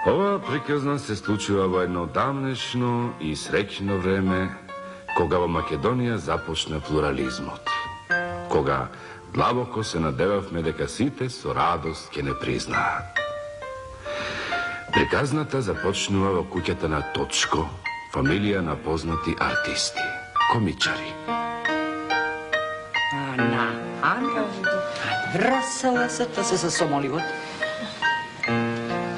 Ова приказна се случила во едно давнешно и среќно време, кога во Македонија започна плурализмот. Кога длабоко се надевавме дека сите со радост ќе не признаат. Приказната започнува во куќата на Точко, фамилија на познати артисти, комичари. Рсаласата се сомоливот.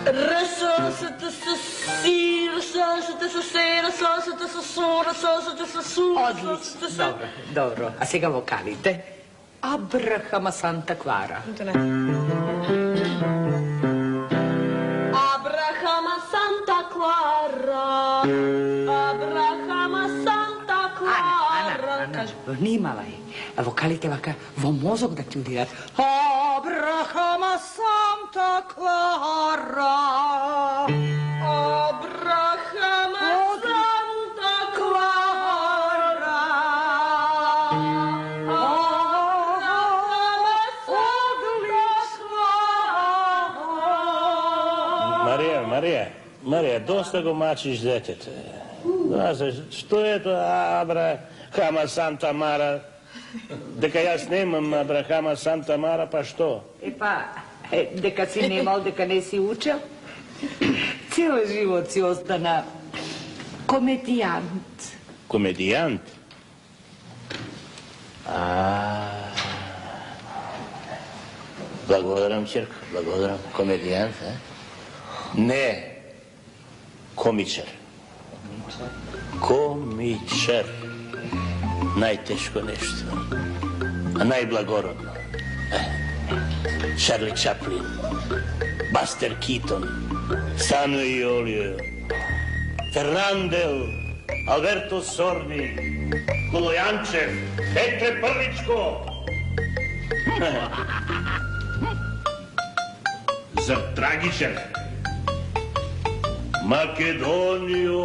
Рсаласата се си, рсаласата се се, рсаласата се со, рсаласата се су. Одлично, добро. А сега вокалите. Абрахама Санта Клара. Абрахама Санта Клара. Абрахама Санта Клара. Ана, внимавај. Вокалите вака во мозок да ти удират. Абрахама Санта Клара. Абрахама Санта Клара. Абрахама Санта Клара. Марија, доста го мачиш детете. Знаеш, што е тоа Абрахама Санта Мара? Дека јас немам Абрахама Санта Мара, па што? Дека си немал, дека не си учел. Цел живот си остана комедијант. Комедијант? Благодарам, Чирко, благодарам. Комедијант, Не, комичар. Комичар. Најтешко нешто, а најблагородно. Чарли Чаплин, Бастер Китон, Сануи Олио, Фернандел, Алберто Сорни, Кулојанчев, Петре Првичко. За трагичар. Македонио.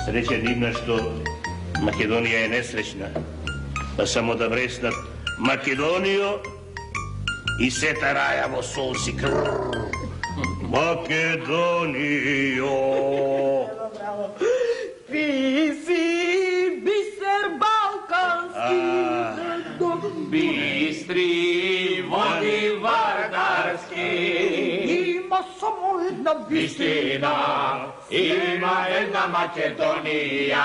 Среќен идна што Македонија е несреќна, па само да вреснат Македонио и сета раја во солси крв. Македонио. Ти си бисер балкански. Бистри води вардарски. Има само една Вистина, има една Македонија,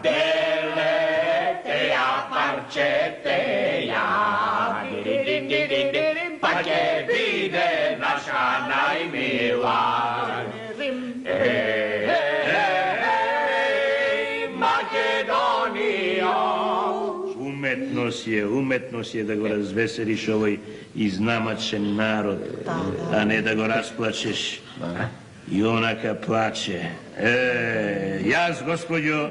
делете ја, парчете ја, па ќе биде наша најмила. Македонија. Уметност е да го развеселиш овој изнамачен народ, а не да го расплачеш. И онака плаче. Јас, господјо,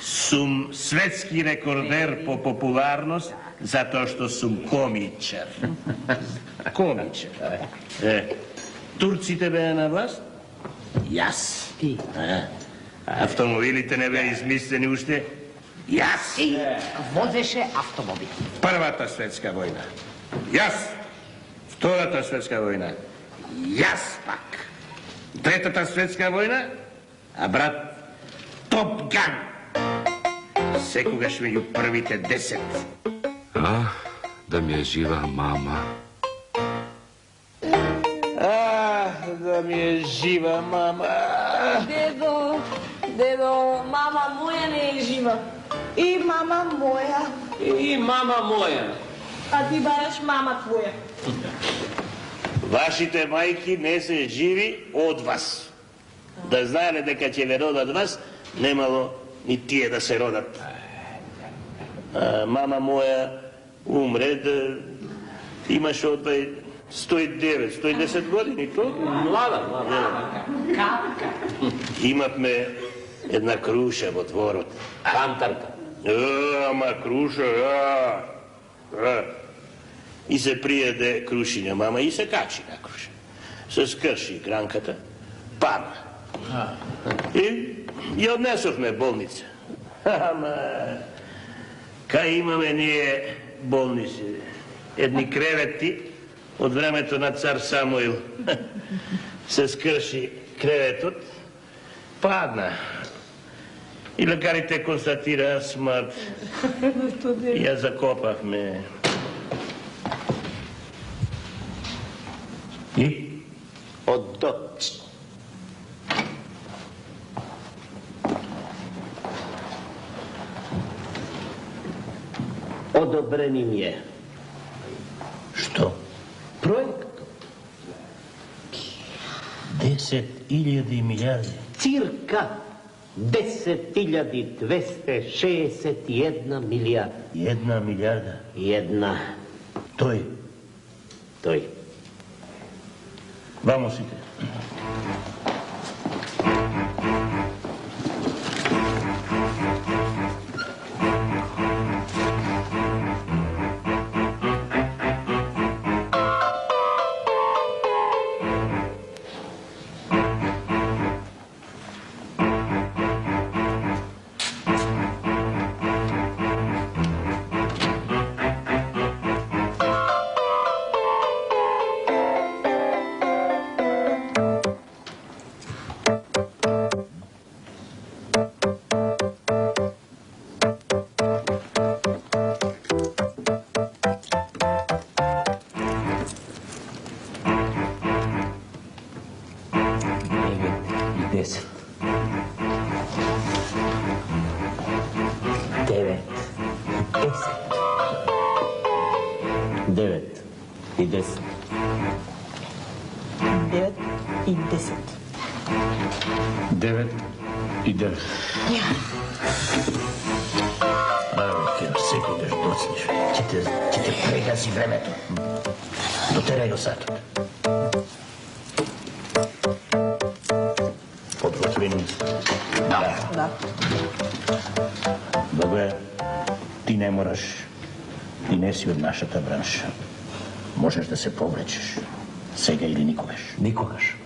сум светски рекордер по популарност, затоа што сум комичар. Комичар. Турците беа на власт? Јас. Ти. Автомобилите не беа измислени уште? Јас. Ти возеше автомобил. Првата светска војна. Јас. Втората светска војна. Јас пак. Третата светска војна, а брат Топ Ган. Секогаш меѓу првите 10. Да ми е жива мама. Да ми е жива мама. Дедо, мама моја не е жива. И мама моја. И мама моја. А ти бараш мама твоја. Вашите мајки не се живи од вас. Да знаеле дека ќе ве родат вас, немало ни тие да се родат. Мама моја умре, имаше од 109, 110 години, толку млада. Капка. Имавме една круша во дворот. Кантарка. Ама круша, И се пријаде крушиња мама и се качи на круша. Се скрши гранката, пана. И ја однесовме болница. Ама, кај имаме ние болници? едни кревети од времето на цар Самуил. Се скрши креветот, падна. И лекарите констатираа смрт. И ја закопавме. И? Одобрен им е. Што? Проект. 10.000 милиарди. Цирка 10.261 милиарда. 1 милиарда. Една. Тој. Вамосите. Ќе те прегази времето. Дотерај го сатот. Подготвени? Да. Добре, ти не мораш. Ти не си од нашата бранша. Можеш да се повлечеш. Сега или никогаш. Никогаш.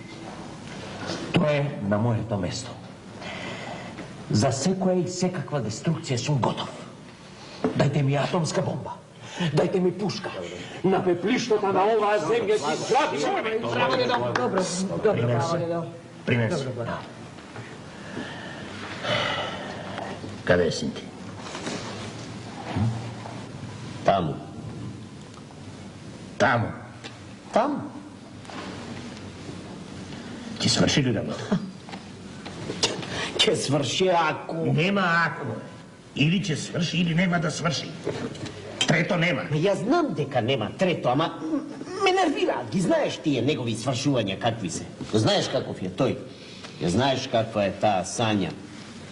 Тоа е на моето место. За секоја и секаква деструкција сум готов. Дајте ми атомска бомба. Дајте ми пушка. На пеплиштата на оваа земја си здрави. Добро, Принеси. Каде е син ти? Таму. Ќе сврши ли работа? Ќе сврши ако... Нема ако. Или ќе сврши, или нема да сврши. Трето нема. Ја знам дека нема трето, ама ме нервираат. Ги знаеш тие негови свршувања какви се. Знаеш каков е тој. Ја знаеш каква е таа Сања.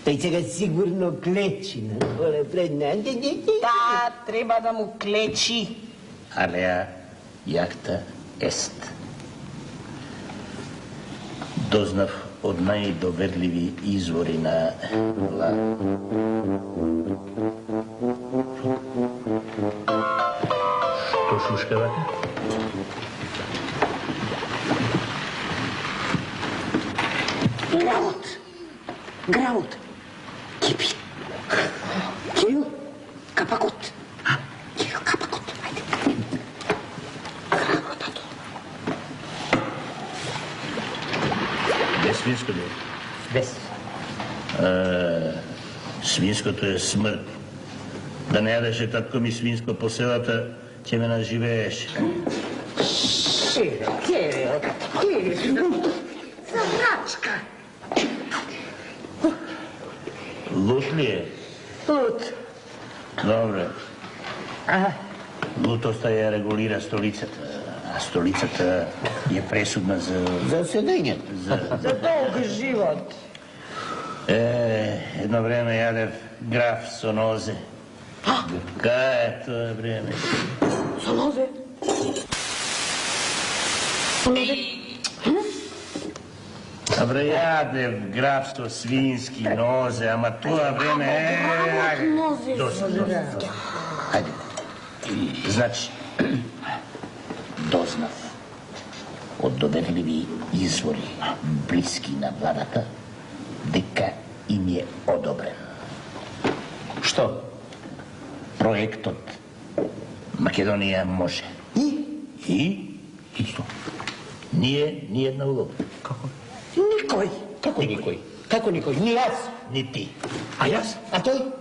Тој сега сигурно клечи на голе пред нас. Да, треба да му клечи. Алеа јакта ест. Дознав од најдоверливи извори на Што шушкавате? Граут. Кипи. Кирил, капакот. Кирил, капакот. Ајде. Граутато. Без свинско ли? Без. Свинското е смрт. Да не јадеше татко ми свинско по селата, ќе ме наживееше. Кирил. Задачка. Лут ли е? Лут. Добре. Лутоста ја регулира столицата, а столицата е пресудна за седењето. За долг живот. Едно време јадев граф со нозе. Кај е тоа време? Со нозе? Абре, јадев граф со свински нозе, ама тоа време ајде. Ајде. Значи, дознав од доверливи извори блиски на владата дека им е одобрен. Што? Проектот Македонија може. И што? Ние ни една улога. Како? Никой. Како никој? Како никој? Ни јас. Ни ти. А јас? А тој?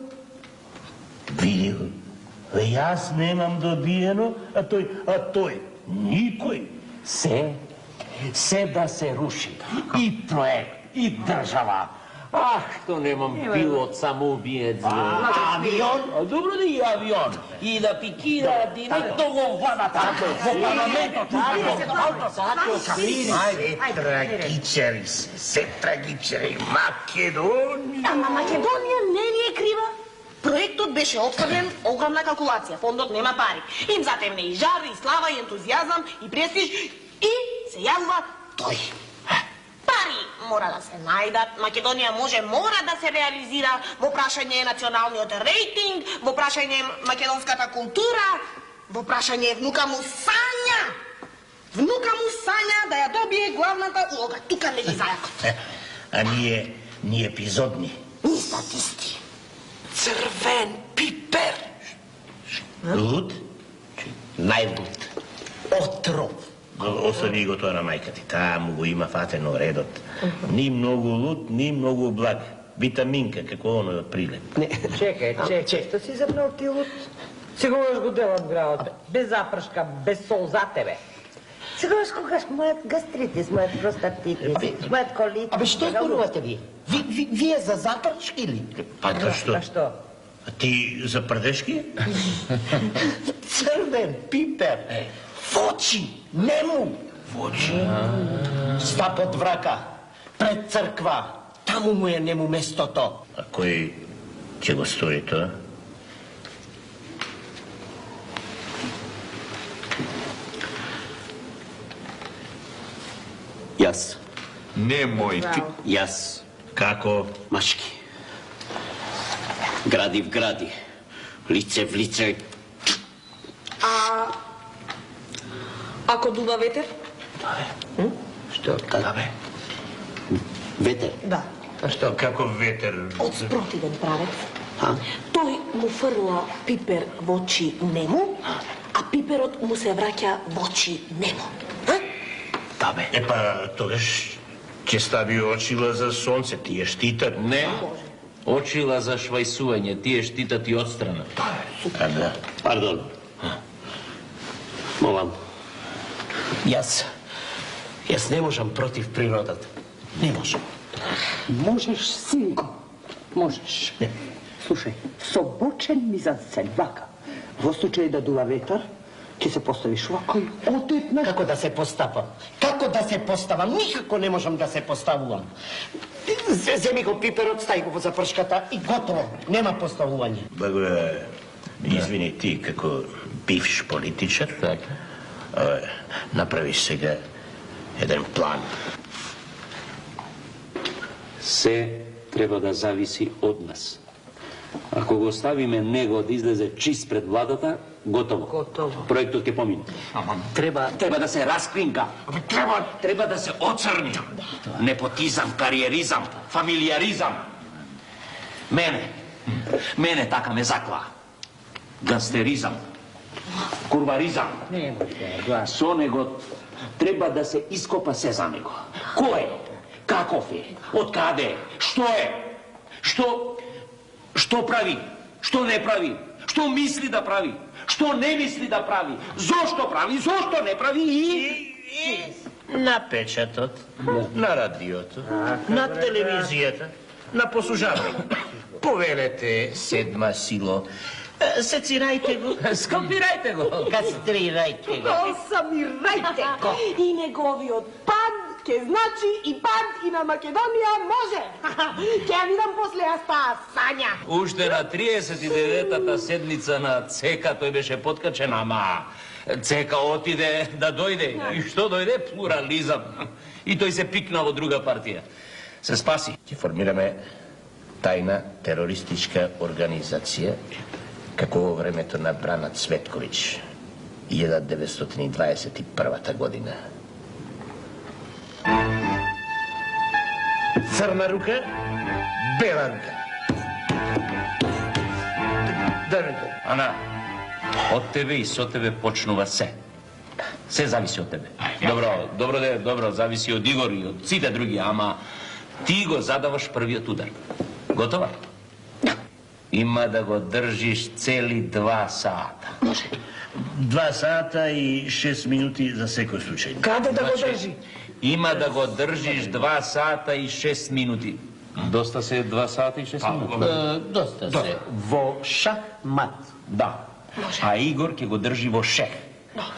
Види го. Јас немам добиено, а тој. Никој. Се да се руши. И проект, и држава. Ах, што немам пилот самоубиец. Авион? Добро да и авион. И да пикира директно во владата, во парламентот. Се трагичари. Македонија. Ама Македонија не ни е крива. Проектот беше отфрлен, огромна калкулација. Фондот нема пари. Им затемне и жар, и слава, и ентузијазам, и престиж, и се јавува тој. Пари мора да се најдат, Македонија мора да се реализира во прашање националниот рейтинг, во прашање македонската култура, во прашање внука му Сања. Внука му Сања да ја добие главната улога. Тука не ги зајакот. А ние епизодни. Ни статисти. Црвен пипер. Луд? Најлуд. Отров. Остави го тоа на мајка ти. Таа му го има фатено редот. Ни многу луд, ни многу благ. Витаминка, како оно од прилеп. Чекај, што си запнал ти луд? Сигурно го делат градот, без запршка, без сол за тебе. Сигурно когаш мојот гастритис, мојот простатитис, мојот колит. Абе, што зборувате ви? Вие за запршки или? Па што? А што? А ти за прдешки? Црвен пипер. Вочи, нему. Вочи. Ста под врака, пред црква. Таму му е нему местото. А кој ќе го стори тоа? Јас. Немој ти. Јас. Како? Машки. Гради в гради. Лице в лице. Ако дува ветер? Што? Да, бе. Ветер. Да. А што, како ветер? Од спротивен правец. А? Тој му фрла пипер во очи нему, а пиперот му се враќа во очи нему. Да, бе. Епа, тогаш ќе стави очила за сонце, тие штитат. Не. Очила за швајсување, тие штитат и одстрана. А да. Пардон. Молам. Јас не можам против природата. Не можам. Можеш, синко, можеш. Слушај, со бочен мизансцен, вака. Во случај да дува ветар, ќе се поставиш вака и одетнеш. Како да се постапам? Како да се поставам? Никако не можам да се поставувам. Земи го пиперот, стај го во запршката и готово. Нема поставување. Благоја, извини ти, како бивш политичар, направиш сега еден план. Се треба да зависи од нас. Ако го ставиме него да излезе чист пред владата, готово. Готово. Проектот ќе помине. Треба да се раскринка. Треба да се оцрни. Непотизам, кариеризам, фамилиаризам. Мене така ме заклаа. Гангстеризам, курваризам. Со него треба да се ископа се за него. Кој е? Каков е? Од каде? Што е? Што прави? Што не прави? Што мисли да прави? Што не мисли да прави? Зошто прави? Зошто не прави? И на печатот, на радиото, на телевизијата, на послужавање. Повелете седма сило. Сецирајте го. Скалпирајте го. Кастрирајте го. Осамирајте го. И неговиот пад ќе значи и пад и на Македонија може. Ќе ја видам после таа Сања. Уште на 39-та седница на ЦК тој беше подкачен, ама ЦК отиде да дојде. И што дојде? Плурализам. И тој се пикна во друга партија. Се спаси. Ќе формираме тајна терористичка организација, како во времето на Брана Цветковиќ, 1921 година. Црна рука, бела рука. Ана, од тебе и со тебе почнува се. Се зависи од тебе. Добро, зависи од Игор и од сите други, ама ти го задаваш првиот удар. Готова? Има да го држиш цели 2 сата. Може. 2 сата и 6 минути за секој случај. Каде да го држи? Има да го држиш 2 сата и 6 минути. Доста се 2 сата и 6 минути? Доста се. Во шахмат. Да. А Игор ќе го држи во шех.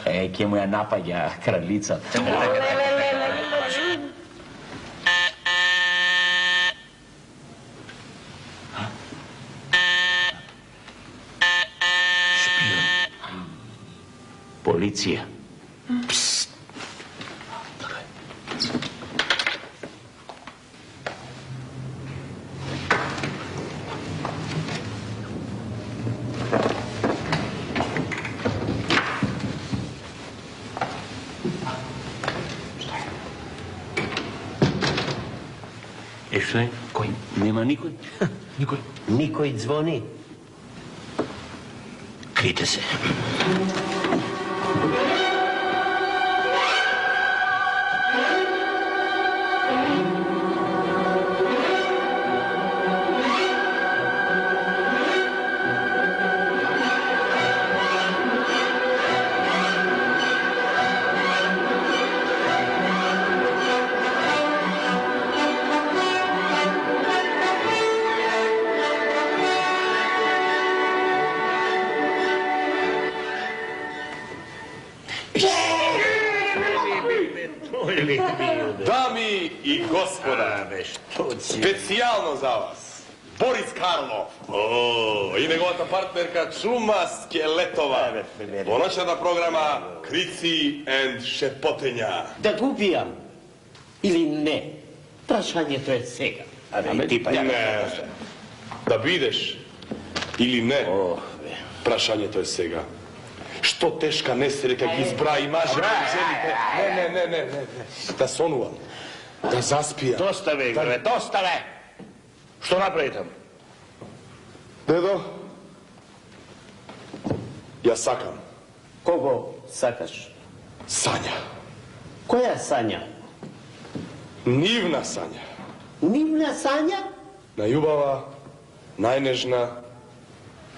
Ќе му ја напаѓа кралицата. Полиција. Пст. Што е? Кој? Нема никој? Никој звони. Крите се. Dami i gospoda, specijalno za vas, Boris Karlov i njegovata partnerka Čuma Skeletova, ponoćana programa Krici and Šepotenja. Да го убијам или не? Прашањето е сега. Ne, da bideš ili ne, prašanje to je svega. Što teška nesreka gi zbra i maže želite. Ne. Da sonuvam, da zaspija. Доста ве, Игоре, доста ве! Што направи таму? Dedo, ja sakam. Кого сакаш? Sanja. Која Сања? Nivna Sanja. Нивна Сања? Najljubava, najnežna,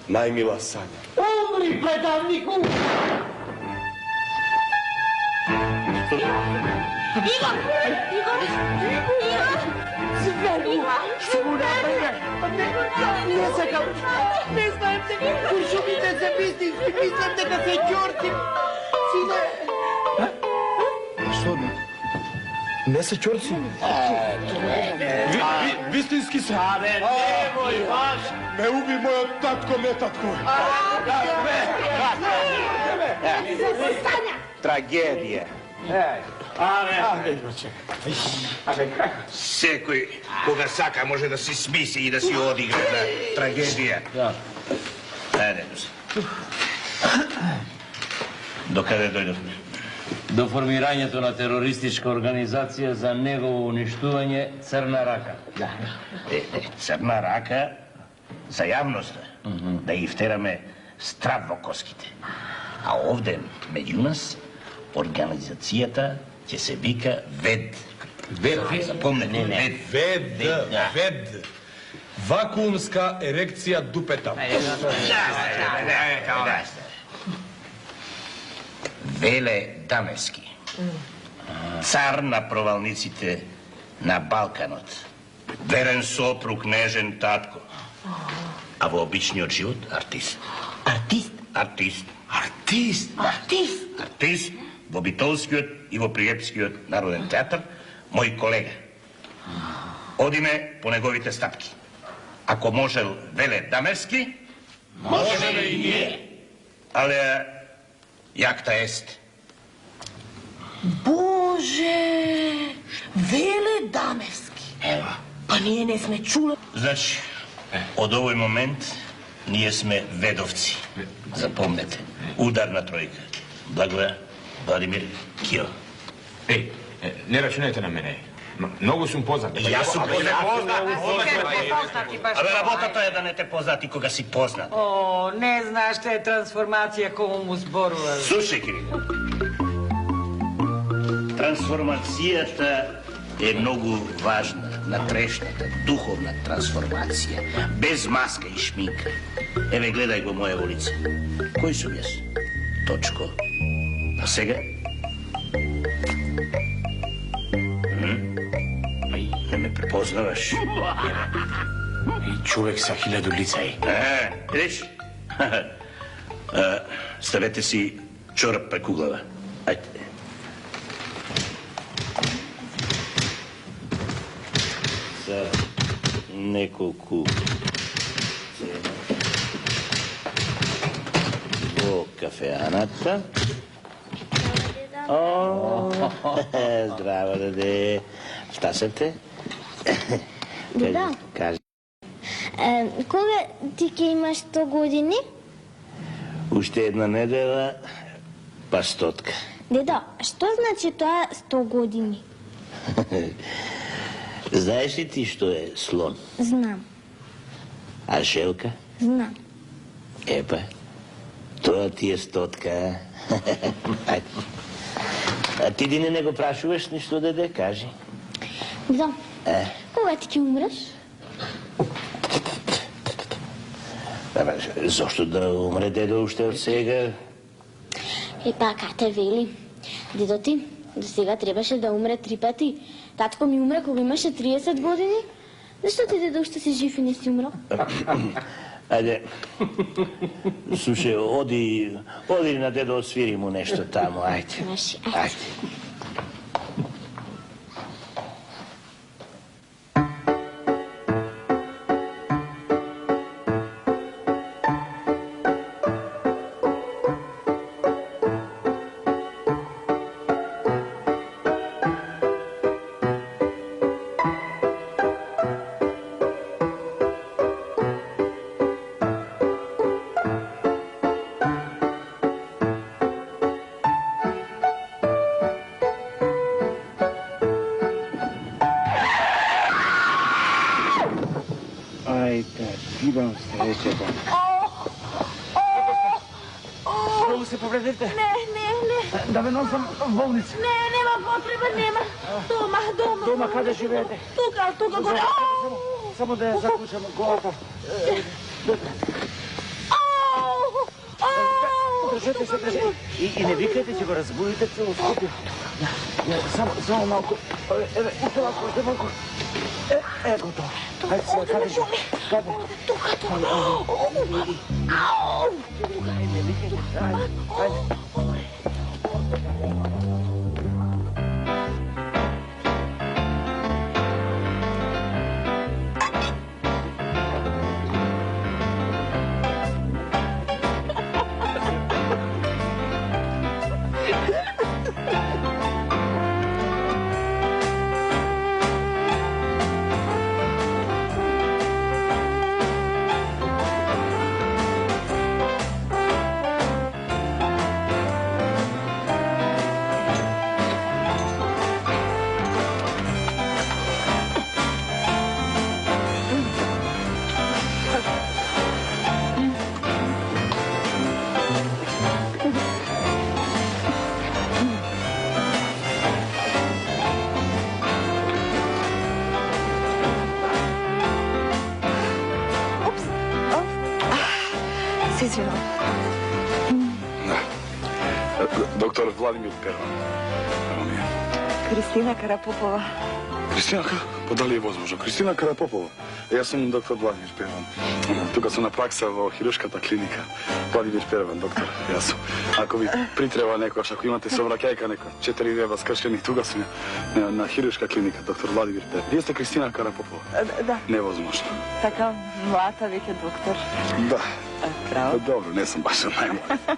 najmila Sanja. Умри, предавнику! Што му направи? Не сакам. Не знаем дека куршумите се вистински. Мислам дека се ќорти. Сине. Što? Ne se čorci? Vistinski se. Немој, баш! Ne ubi moj tatko, ne tatko. Трагедија. Секој кога сака може да си смисли и да си одигра на трагедија. Ајде. Докаде дојдовме? До формирањето на терористичка организација за негово уништување Црна рака. Црна рака за јавноста, да ги втераме страв во коските. А овде, меѓу нас, организацијата ќе се вика ВЕД. ВЕД? Запомнете, ВЕД. Ved. Vakuumska erekcija dupeta. Веле Дамески, цар на провалниците на Балканот, верен сопруг, нежен татко, а во обичниот живот артист. Артист? Артист. Артист? Артист? Артист во Битолскиот и во Пријепскиот народен театар, мој колега. Одиме по неговите стапки. Ако можел Веле Дамески, можеме и ние. Але јакта ест. Боже, Веле Дамевски. Па ние не сме чули. Значи, од овој момент ние сме ведовци. Запомнете. Ударна тројка. Благоја, Владимир, Кио. Ej, ne računajte na mene. Mnogo sam poznat. Јас сум познат. Абе, работата е да не те познати кога си познат. О, не знаеш што е трансформација кому му зборуваш. Слушај, Кириле. Трансформацијата е многу важна, натрешната, духовна трансформација. Без маска и шминка. Еве, гледај го моја улица. Кој сум јас? Точко. А сега? Не ме препознаваш. И човек са 1000 лица. Видиш? Ставете си чорап преку глава. Ајде. За неколку цена во кафеаната. Здраво, деде. Шта се те? Деда, Кажи. кога ти ќе имаш 100 години? Уште една недела, па 100. Деда, што значи тоа 100 години? Знаеш ли ти што е слон? Знам, А желка? знам. Епа, тоа ти е 100. Ајде. А ти Дине не го прашуваш ништо, деде? Кажи. Деда, кога ти ќе умреш? Зошто да умре дедо уште од сега? Епа, кате вели. Дедо ти до сега требаше да умре 3 пати. Татко ми умре кога имаше 30 години. Зашто ти дедо уште си жив и не си умрал? Ајде, слушай, оди на дедо, освири му нешто таму, ајде. Наши, Ајде. Идам среќата. Многу се повредите? Не. Да ве носам в болница. Не, нема потреба, нема. Дома. Дома, каде живеете? Тука, горе. Само да ја заклучам главата. Држете се. И не викайте, ќе го разбудите цело Скопје. Само малку. Еве, уште малку. Готово. Ајде сега, каде живе? Каде? Тука. Не викайте, ајде. Доктор Владимир Перван. Кристина Карапопова. Кристина, па дали е возможно? Кристина Карапопова. Јас сум доктор Владимир Перван. Тука сум на пракса во хируршката клиника. Владимир Перван, доктор. Јас сум. Ако ви притреба некојаш, ако имате сообраќајка нека 4 веба скршени, тука сум на хируршка клиника, доктор Владимир Перван. Вие сте Кристина Карапопова? Да. Невозможно. Така, млата веќе доктор. Да. Право. Добро, не сум баш најмлад.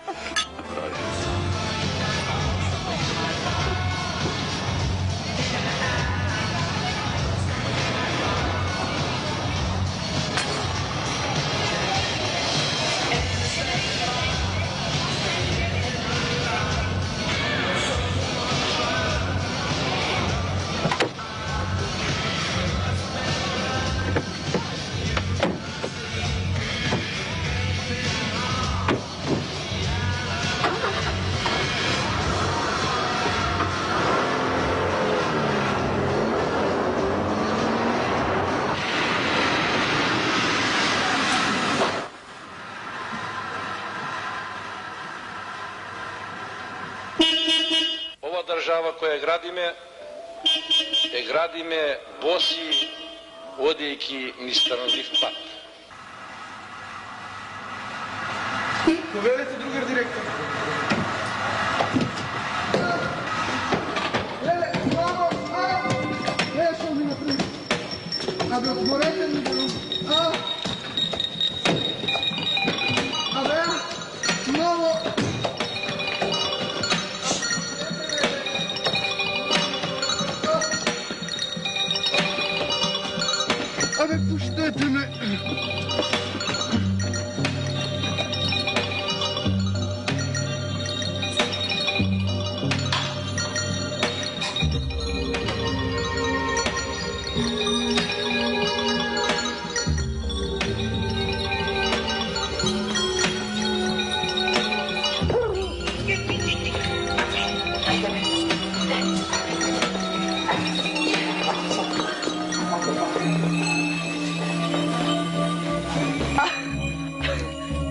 ова држава која градиме боси, одејќи низ трнлив пат. Доведете другар директор. Що ми направи? Абе, отворете ми го. Абе, много. Абе, пуштете ме.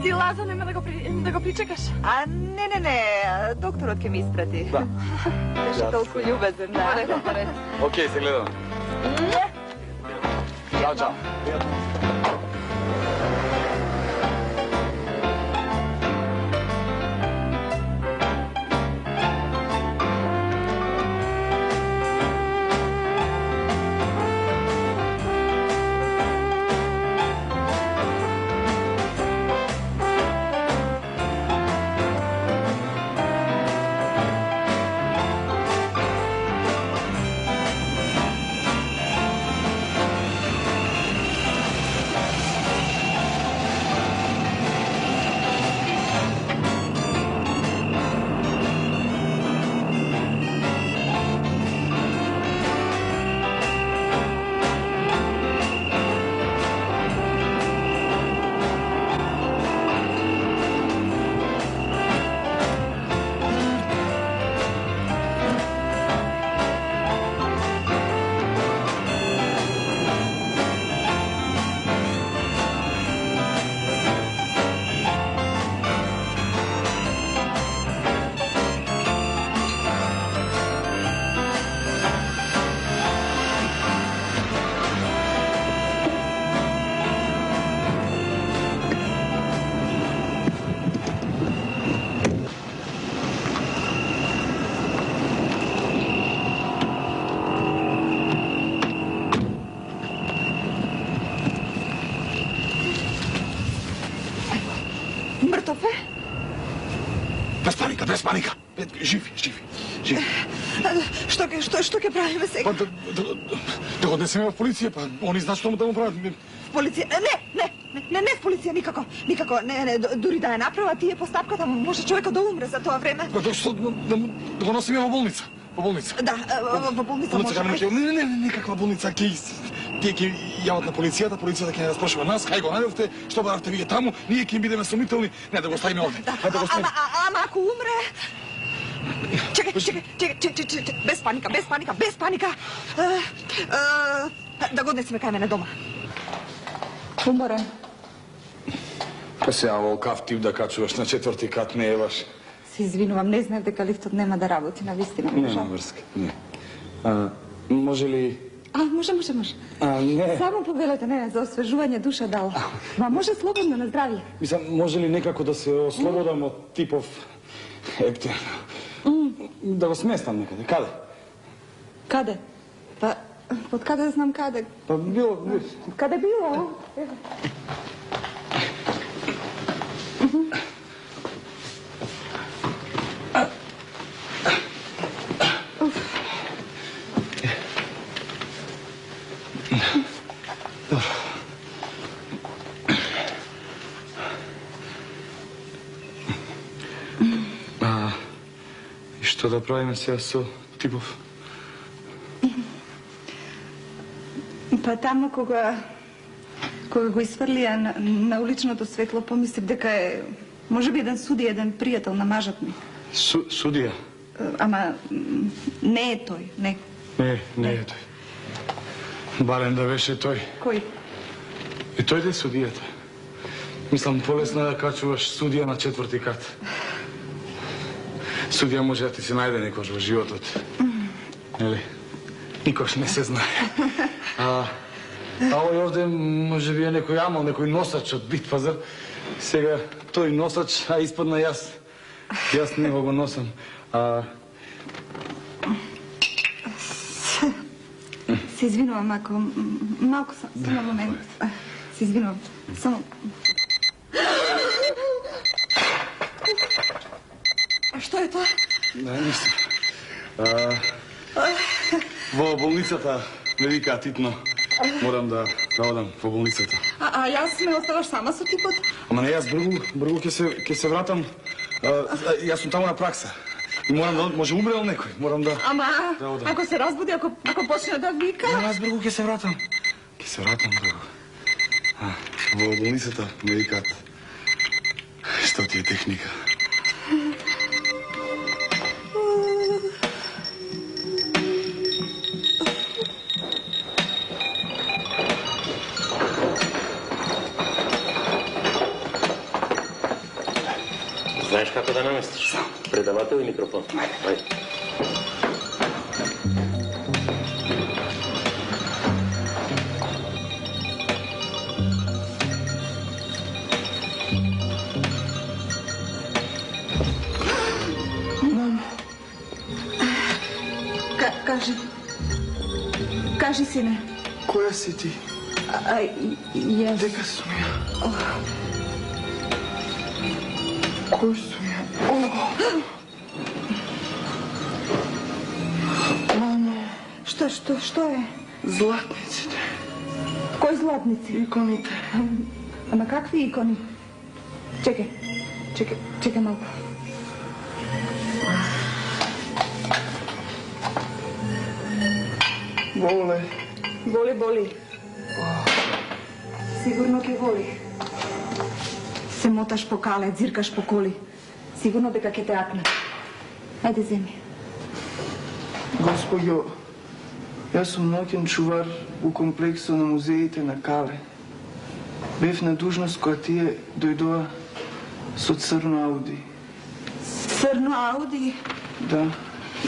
Ти, Лазо, нема да го причекаш? Не, докторот ќе ми испрати. Да. Беше толку љубезен, да. Окей, се гледам. Чао, чао. Мртов е? Без паника. Живи. Што ќе правиме сега? Да го однесеме в полиција, па они знаат што да му прават. Полиција? Не, в полиција, никако. Не, дури да ја направа тие постапката, може човекот да умре за тоа време. Да го носиме во болница. Да, во болница може. Не, никаква болница, тие ќе јават на полицијата ќе не распрашува нас, кај го најдовте, што баравте вие таму, ние ќе им бидеме сомнителни, не да го ставиме овде. Ама ако умре... Чекай, без паника. Да го однесеме кај мене дома. Уморен. Па сега волкав тип да качуваш на 4-ти кат не е баш. Се извинувам, не знаев дека лифтот нема да работи, навистина ми Нема врска, не. Може ли... Може. Не. Само повелете, не, за освежување душа дал. Ма може слободно, на здравје. Мислам, може ли некако да се ослободам од типов ептен? Да го сместам некаде. Каде? Каде? Па, од каде да знам каде? Па било... Каде било? И што да правиме сега со типов? Па таму кога го isfrlија на уличното светло, помислив дека е можеби еден судија, еден пријател на мажот ми. Судија? Ама не е тој, не. Не е тој. Барем да беше тој. Кој? И тој да е судијата. Мислам, полесно е да качуваш судија на 4-ти кат. Судија може да ти се најде некош во животот. Нели? Никош не се знае. А овој овде може би е некој амал, некој носач од Битпазар. Сега тој носач, а испадна јас. Јас не го носам. Се извинувам ако малку само момент. Се извинувам. Само Што е тоа? Не, ништо. Во болницата ме викаат итно. Морам да одам во болницата. А јас ме оставаш сама со типот? Ама не, јас бргу ќе се вратам. Јас сум таму на пракса. И морам да, може умрел некој, морам да... Ама, да одам. ако се разбуди, ако почне да вика... Не, јас бргу ќе се вратам. Ќе се вратам бргу. Во болницата ме викаат. Што ти е техника? Знаеш како да наместиш? Предавател и микрофон. Ајде. Кажи, сине. Која си ти? Јас. Дека сум ја? Кој сум ја? Мамо. Што е? Златниците. Кои златници? Иконите. Ама какви икони? Чекай малку. Боли. Сигурно ќе боли. Се моташ по кале, дзиркаш по коли. Сигурно дека ќе те акне. Ајде, земи. Господјо, јас сум ноќен чувар у комплексот на музеите на Кале. Бев на дужност која тие дојдоа со црно Ауди. Црно Ауди? Да.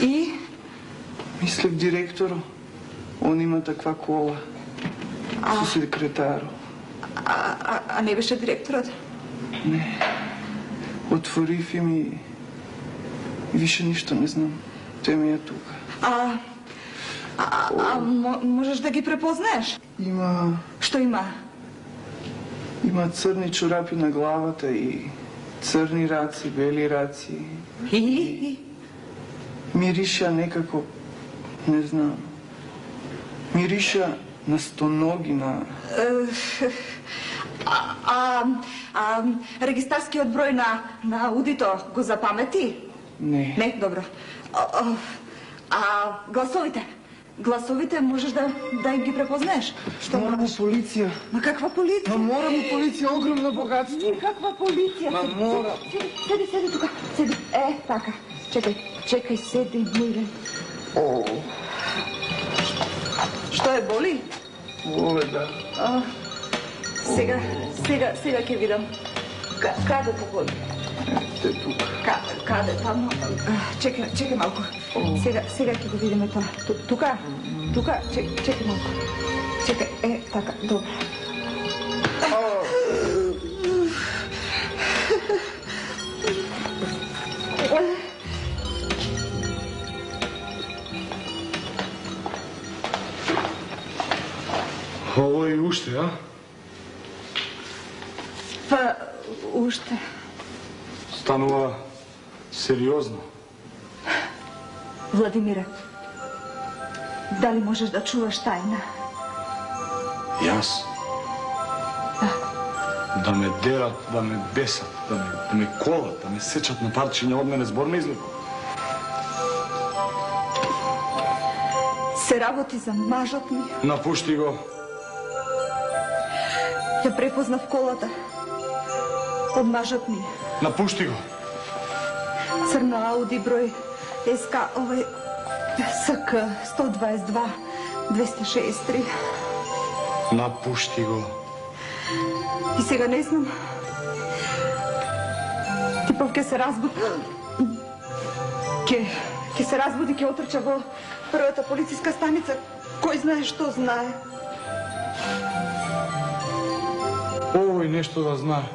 И? Мислев директоро, он има таква кола. Со секретаро. А не беше директорот? Не. Отворив им и више ништо не знам. Тој ми е тука. Можеш да ги препознаеш? Има... Што има? Има црни чорапи на главата и црни раци, бели раци. И? Мириша некако, не знам. Мириша на стоноги, на... Регистарскиот број на Аудито го запамети? Не. Не, добро. Гласовите? Гласовите можеш да им ги препознаеш? Што морам у полиција. Ма каква полиција? Морам у полиција, огромно богатство. Каква полиција? Морам. Седи тука, седи. Така. Чекај, седи, мирен. Што е, боли? Боле, да. Сега ќе видам. Каде те боли? Тука. Каде? Таму? Чекај малку. Сега ќе го видиме тоа. Тука? Чекај малку. Чекај, така, добро. Ово и уште, а? Па, уште. Станува сериозно. Владимире, дали можеш да чуваш тајна? Јас? Да ме дерат, да ме бесат, да ме колат, да ме сечат на парчиња од мене, збор ме излеко. Се работи за мажот ми. Напушти го. Ја препознав колата од мажот ми. Напушти го. Црно Ауди број СК, СК 122 263. Напушти го. И сега не знам. Типов ќе се разбуди. Ке се разбуди, ке отрча во првата полициска станица. Кој знае што знае. Овој нешто да знае.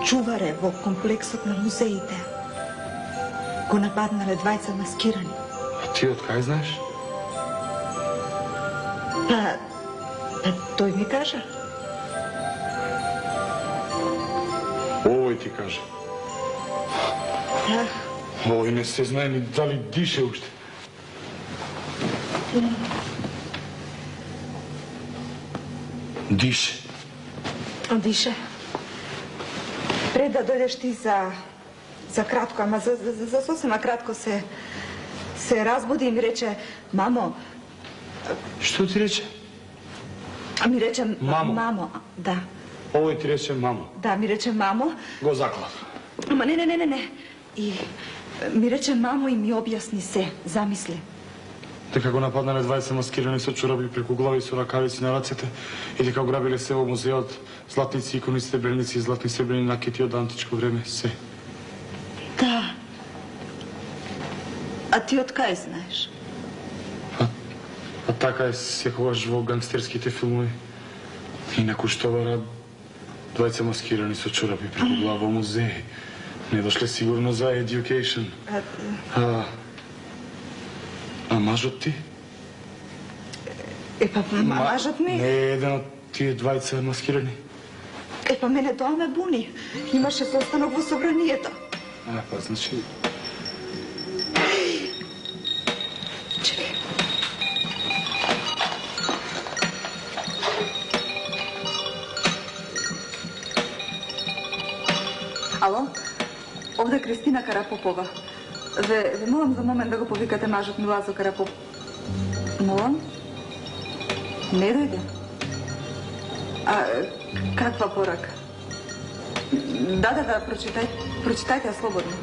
Чуваре во комплексот на музеите го нападнале двајца маскирани. А ти од кај знаеш? Па тој ми кажа. Овој ти каже. Овој не се знае ни дали дише уште. Дише. Дише. Пред да дојдеш ти за кратко, ама за сосема кратко се разбуди и ми рече, мамо... Што ти рече? Ми рече Мамо. Мамо, да. Овој ти рече мамо. Да, ми рече мамо. Го заклав. Ама не. И ми рече мамо и ми објасни се, замисли. Дека го нападнале двајца маскирани со чорапи преку глави и со ракавици на рацете и дека ограбиле се во музеот златници, икони, сребреници и златни сребрени накити од античко време, се. Да. А ти од кај знаеш? А така е секогаш во гангстерските филмови. И некој што вара двајца маскирани со чорапи преку глава во музеи. Не дошле сигурно за education. А мажот ти? Епа, мажот ми... Не е еден од тие двајца маскирани? Епа, мене тоа ме буни. Имаше состанок во собранието. Па, значи... Чекай. Ало? Овде Кристина Карапопова. Ве молам за момент да го повикате мажот ми Лазо Карапоп. Молам? Не дојде? А каква порака? Да, прочитајте ја слободно.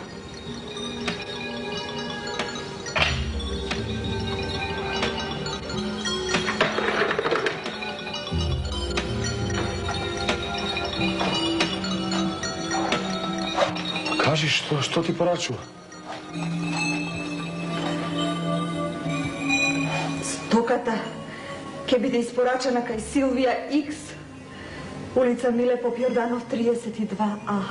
Кажи, што ти порачува? Стоката ќе биде испорачена кај Силвија Икс, улица Миле Попјорданов 32А.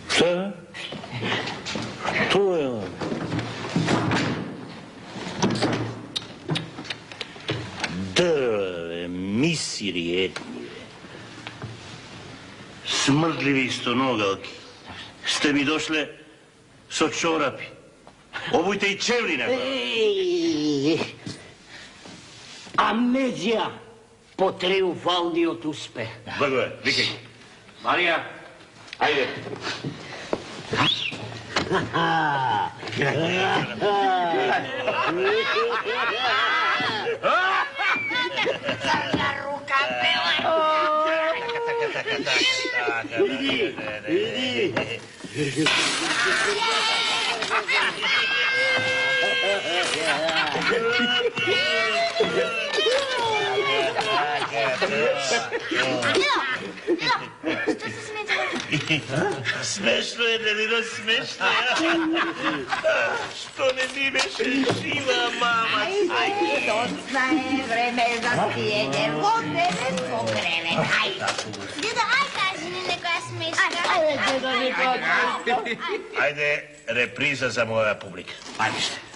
Šta? To je on. Drve, misiri etnije. Smrdljivi stonogalki. Ste mi došle so čorapi. Obujte i čevli na glavu. Амнезија по триумфалниот успех. Благое, викај. Марија, ајде. Црна рука бела. Иди. Смешно е, Делино, смешно е. Што не ми беше жива, мама? Ајде, доцна е време за пиење воде во кревет. Ајде. Дедо, ај кажи ни некоја смешка. Ајде, дедо, ни Ајде, реприза за моја публика. Ајде.